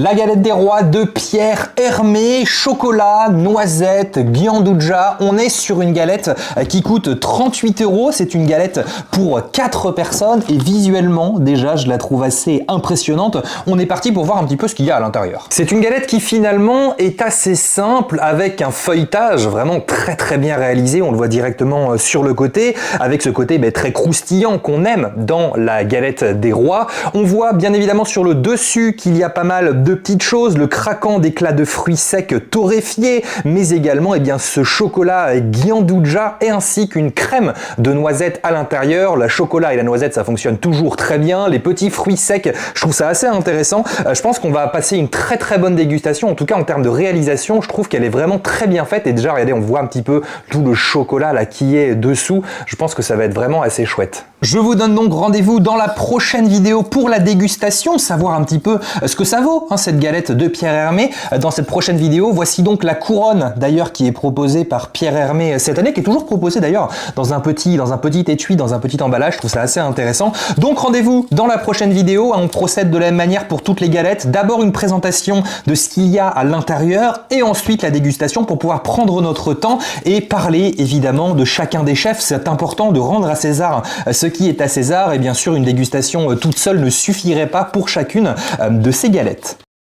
La galette des rois de Pierre Hermé, chocolat, noisette, gianduja. On est sur une galette qui coûte 38 €. C'est une galette pour 4 personnes et visuellement, déjà, je la trouve assez impressionnante. On est parti pour voir un petit peu ce qu'il y a à l'intérieur. C'est une galette qui finalement est assez simple avec un feuilletage vraiment très bien réalisé. On le voit directement sur le côté avec ce côté très croustillant qu'on aime dans la galette des rois. On voit bien évidemment sur le dessus qu'il y a pas mal de petites choses, le craquant d'éclats de fruits secs torréfiés, mais également ce chocolat gianduja et ainsi qu'une crème de noisettes à l'intérieur. La chocolat et la noisette, ça fonctionne toujours très bien. Les petits fruits secs, je trouve ça assez intéressant. Je pense qu'on va passer une très bonne dégustation. En tout cas, en termes de réalisation, je trouve qu'elle est vraiment très bien faite. Et déjà, regardez, on voit un petit peu tout le chocolat là qui est dessous. Je pense que ça va être vraiment assez chouette. Je vous donne donc rendez-vous dans la prochaine vidéo pour la dégustation, savoir un petit peu ce que ça vaut, cette galette de Pierre Hermé. Dans cette prochaine vidéo, voici donc la couronne d'ailleurs qui est proposée par Pierre Hermé cette année, qui est toujours proposée d'ailleurs dans un petit étui, dans un petit emballage. Je trouve ça assez intéressant. Donc rendez-vous dans la prochaine vidéo. On procède de la même manière pour toutes les galettes. D'abord une présentation de ce qu'il y a à l'intérieur et ensuite la dégustation pour pouvoir prendre notre temps et parler évidemment de chacun des chefs. C'est important de rendre à César ce qui est à César et bien sûr une dégustation toute seule ne suffirait pas pour chacune de ces galettes.